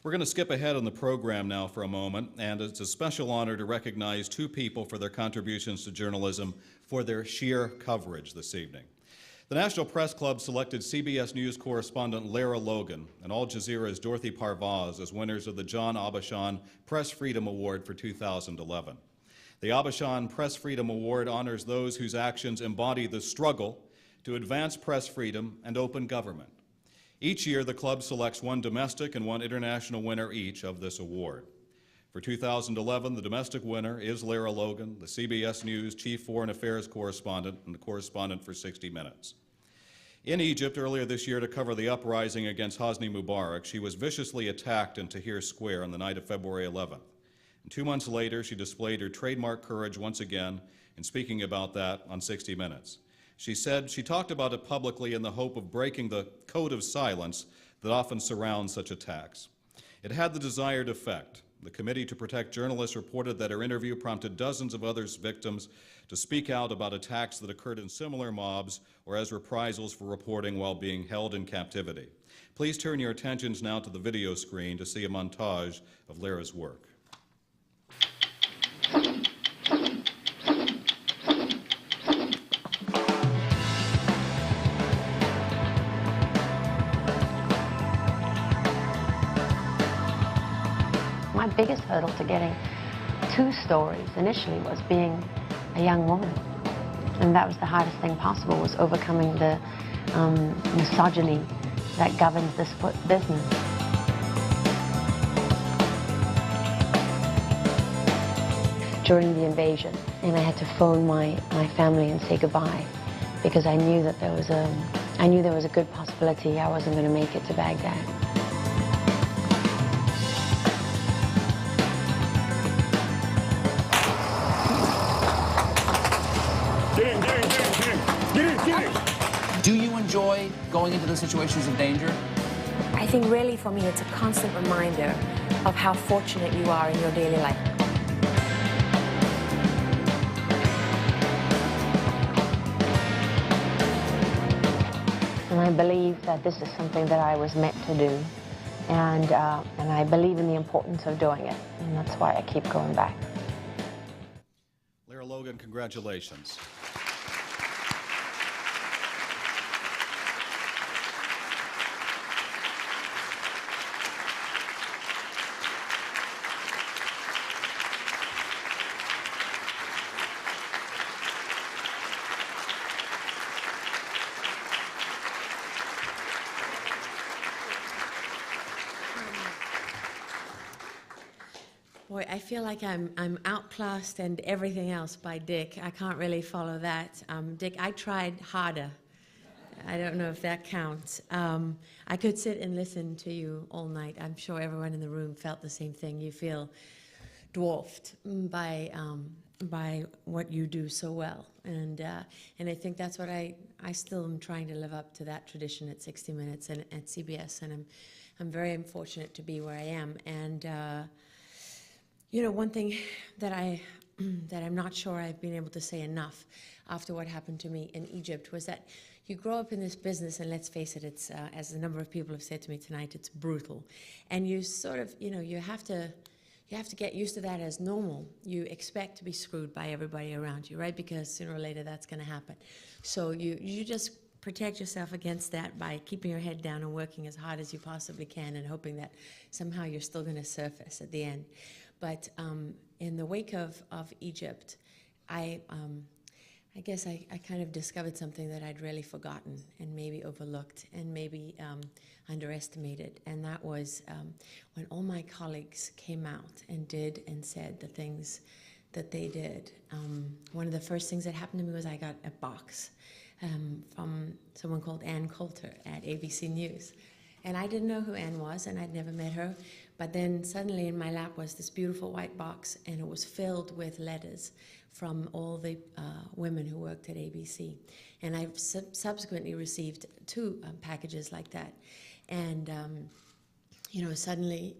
We're going to skip ahead on the program now for a moment, and it's a special honor to recognize two people for their contributions to journalism for their sheer coverage this evening. The National Press Club selected CBS News correspondent Lara Logan and Al Jazeera's Dorothy Parvaz as winners of the John Aubuchon Press Freedom Award for 2011. The Aubuchon Press Freedom Award honors those whose actions embody the struggle to advance press freedom and open government. Each year, the club selects one domestic and one international winner each of this award. For 2011, the domestic winner is Lara Logan, the CBS News Chief Foreign Affairs Correspondent and the correspondent for 60 Minutes. In Egypt earlier this year to cover the uprising against Hosni Mubarak, she was viciously attacked in Tahrir Square on the night of February 11th. And 2 months later, she displayed her trademark courage once again in speaking about that on 60 Minutes. She said she talked about it publicly in the hope of breaking the code of silence that often surrounds such attacks. It had the desired effect. The Committee to Protect Journalists reported that her interview prompted dozens of other victims to speak out about attacks that occurred in similar mobs or as reprisals for reporting while being held in captivity. Please turn your attentions now to the video screen to see a montage of Lara's work. My biggest hurdle to getting 2 stories initially was being a young woman. And that was the hardest thing possible, was overcoming the misogyny that governs this business. During the invasion, and I had to phone my family and say goodbye, because I knew that there was a good possibility I wasn't going to make it to Baghdad. Do you enjoy going into those situations of danger? I think really for me it's a constant reminder of how fortunate you are in your daily life. And I believe that this is something that I was meant to do, and I believe in the importance of doing it, and that's why I keep going back. Lara Logan, congratulations. Boy, I feel like I'm outclassed and everything else by Dick. I can't really follow that. Dick, I tried harder. I don't know if that counts. I could sit and listen to you all night. I'm sure everyone in the room felt the same thing. You feel dwarfed by what you do so well. And I think that's what I still am trying to live up to, that tradition at 60 Minutes and at CBS. And I'm very fortunate to be where I am. And you know, one thing that I'm not sure I've been able to say enough after what happened to me in Egypt was that you grow up in this business, and let's face it, it's as a number of people have said to me tonight, it's brutal, and you sort of, you know, you have to get used to that as normal. You expect to be screwed by everybody around you, right? Because sooner or later that's going to happen. So you just protect yourself against that by keeping your head down and working as hard as you possibly can, and hoping that somehow you're still going to surface at the end. But in the wake of Egypt, I guess I kind of discovered something that I'd really forgotten and maybe overlooked and maybe underestimated. And that was when all my colleagues came out and did and said the things that they did. One of the first things that happened to me was I got a box from someone called Ann Coulter at ABC News. And I didn't know who Ann was, and I'd never met her. But then suddenly in my lap was this beautiful white box, and it was filled with letters from all the women who worked at ABC. And I've subsequently received 2 packages like that. And, you know, suddenly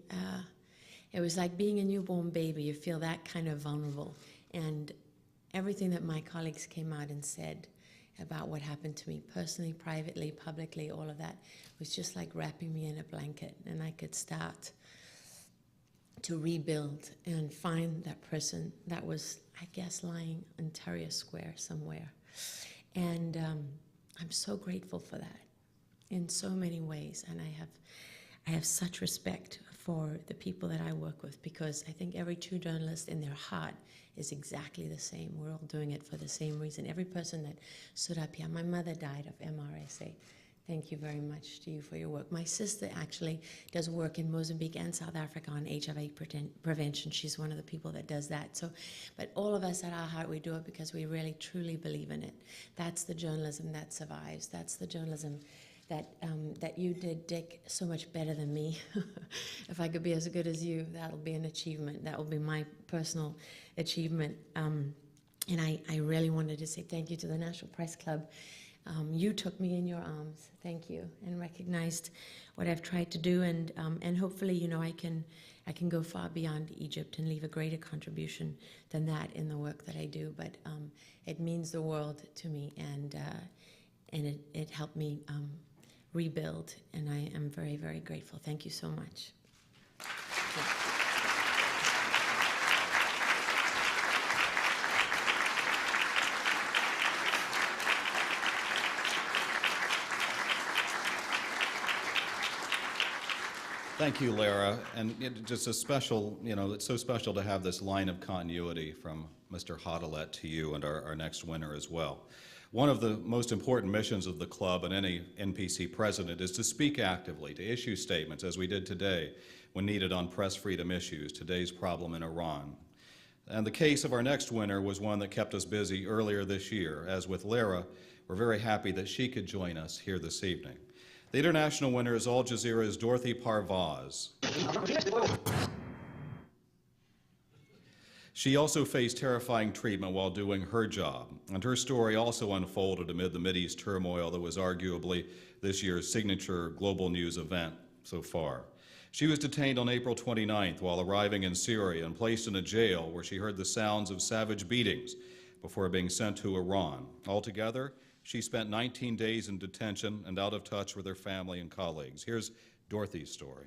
it was like being a newborn baby. You feel that kind of vulnerable. And everything that my colleagues came out and said about what happened to me personally, privately, publicly, all of that was just like wrapping me in a blanket, and I could start to rebuild and find that person that was, I guess, lying in Tahrir Square somewhere. And I'm so grateful for that in so many ways. And I have such respect for the people that I work with, because I think every true journalist in their heart is exactly the same. We're all doing it for the same reason. Every person that stood up here, my mother died of MRSA. Thank you very much to you for your work. My sister actually does work in Mozambique and South Africa on HIV prevention. She's one of the people that does that. So, but all of us at our heart, we do it because we really, truly believe in it. That's the journalism that survives. That's the journalism that you did, Dick, so much better than me. If I could be as good as you, that'll be an achievement. That will be my personal achievement. And I really wanted to say thank you to the National Press Club. You took me in your arms, thank you, and recognized what I've tried to do, and hopefully, you know, I can go far beyond Egypt and leave a greater contribution than that in the work that I do. But it means the world to me, and it helped me rebuild, and I am very, very grateful. Thank you so much. Thank you, Lara. And just a special, you know, it's so special to have this line of continuity from Mr. Hodelet to you and our next winner as well. One of the most important missions of the club and any NPC president is to speak actively, to issue statements, as we did today, when needed on press freedom issues, today's problem in Iran. And the case of our next winner was one that kept us busy earlier this year. As with Lara, we're very happy that she could join us here this evening. The international winner is Al Jazeera's Dorothy Parvaz. She also faced terrifying treatment while doing her job, and her story also unfolded amid the Mideast turmoil that was arguably this year's signature global news event so far. She was detained on April 29th while arriving in Syria and placed in a jail where she heard the sounds of savage beatings before being sent to Iran. Altogether, she spent 19 days in detention and out of touch with her family and colleagues. Here's Dorothy's story.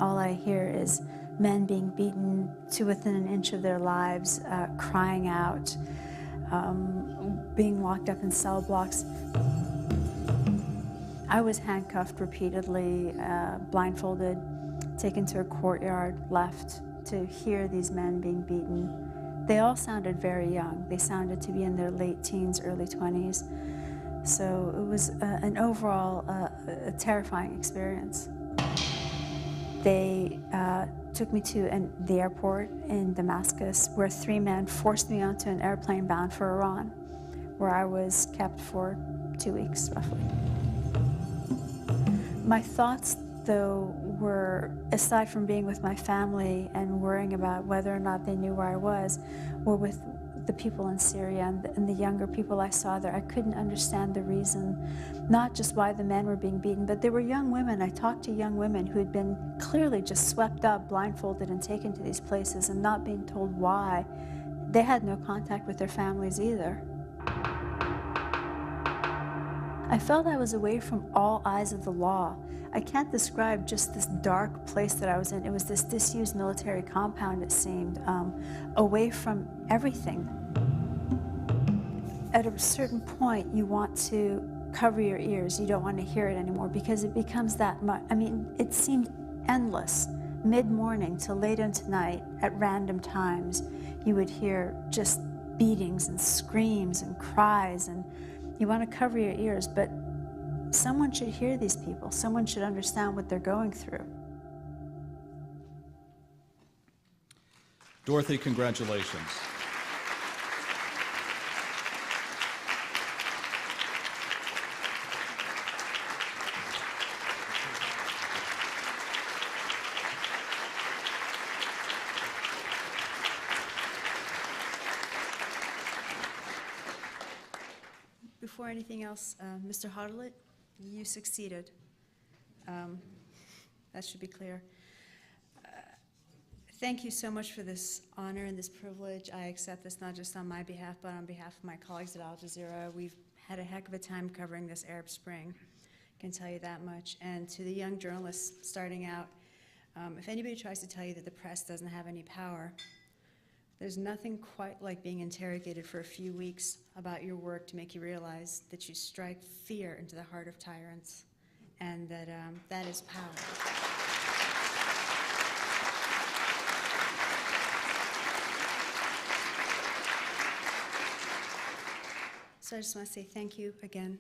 All I hear is men being beaten to within an inch of their lives, crying out, being locked up in cell blocks. I was handcuffed repeatedly, blindfolded, taken to a courtyard, left to hear these men being beaten. They all sounded very young. They sounded to be in their late teens, early 20s. So it was an overall a terrifying experience. They took me to the airport in Damascus, where 3 men forced me onto an airplane bound for Iran, where I was kept for 2 weeks, roughly. My thoughts, though, were, aside from being with my family and worrying about whether or not they knew where I was, were with the people in Syria and the younger people I saw there. I couldn't understand the reason, not just why the men were being beaten, but there were young women. I talked to young women who had been clearly just swept up, blindfolded, and taken to these places and not being told why. They had no contact with their families either. I felt I was away from all eyes of the law. I can't describe just this dark place that I was in. It was this disused military compound, it seemed, away from everything. At a certain point, you want to cover your ears. You don't want to hear it anymore because it becomes that much. I mean, it seemed endless. Mid-morning till late into night, at random times, you would hear just beatings and screams and cries, and you want to cover your ears, but someone should hear these people. Someone should understand what they're going through. Dorothy, congratulations. before anything else, Mr. Hodelet, you succeeded. That should be clear. Thank you so much for this honor and this privilege. I accept this not just on my behalf, but on behalf of my colleagues at Al Jazeera. We've had a heck of a time covering this Arab Spring, I can tell you that much. And to the young journalists starting out, if anybody tries to tell you that the press doesn't have any power, there's nothing quite like being interrogated for a few weeks about your work to make you realize that you strike fear into the heart of tyrants, and that that is power. So I just want to say thank you again.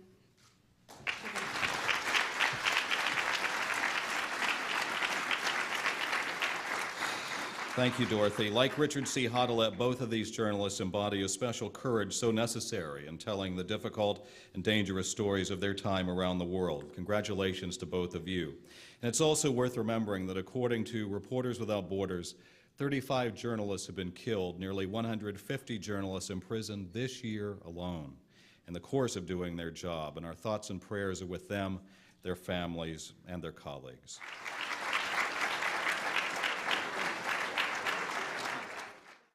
Thank you, Dorothy. Like Richard C. Hodelet, both of these journalists embody a special courage so necessary in telling the difficult and dangerous stories of their time around the world. Congratulations to both of you. And it's also worth remembering that according to Reporters Without Borders, 35 journalists have been killed, nearly 150 journalists imprisoned this year alone in the course of doing their job. And our thoughts and prayers are with them, their families, and their colleagues.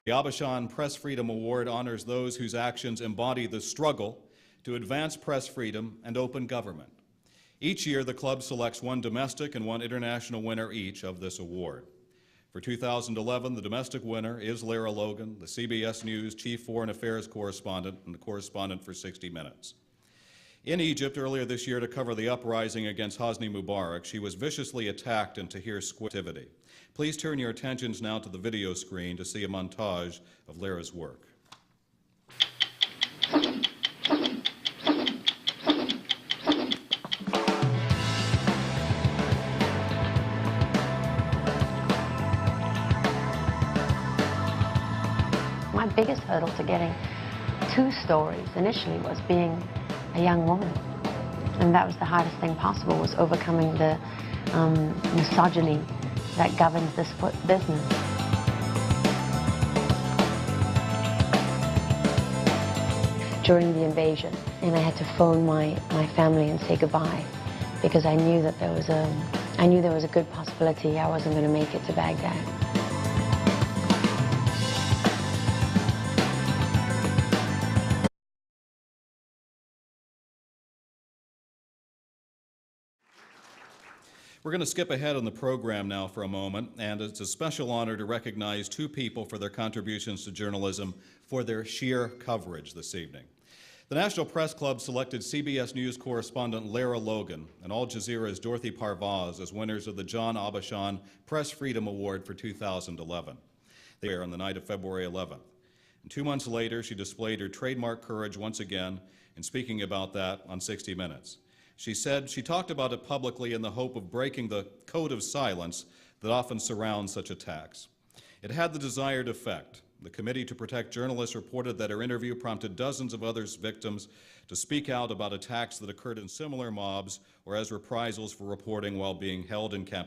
The Aubuchon Press Freedom Award honors those whose actions embody the struggle to advance press freedom and open government. Each year, the club selects one domestic and one international winner each of this award. For 2011, the domestic winner is Lara Logan, the CBS News Chief Foreign Affairs Correspondent and the correspondent for 60 Minutes. In Egypt earlier this year to cover the uprising against Hosni Mubarak, she was viciously attacked in Tahrir's activity. Please turn your attentions now to the video screen to see a montage of Lara's work. My biggest hurdle to getting 2 stories initially was being a young woman. And that was the hardest thing possible, was overcoming the misogyny that governs this business. During the invasion, and I had to phone my family and say goodbye, because I knew that there was a good possibility I wasn't going to make it to Baghdad. We're going to skip ahead on the program now for a moment, and it's a special honor to recognize 2 people for their contributions to journalism for their sheer coverage this evening. The National Press Club selected CBS News correspondent Lara Logan and Al Jazeera's Dorothy Parvaz as winners of the John Aubuchon Press Freedom Award for 2011. They were on the night of February 11th. And 2 months later, she displayed her trademark courage once again in speaking about that on 60 Minutes. She said she talked about it publicly in the hope of breaking the code of silence that often surrounds such attacks. It had the desired effect. The Committee to Protect Journalists reported that her interview prompted dozens of other victims to speak out about attacks that occurred in similar mobs or as reprisals for reporting while being held in captivity.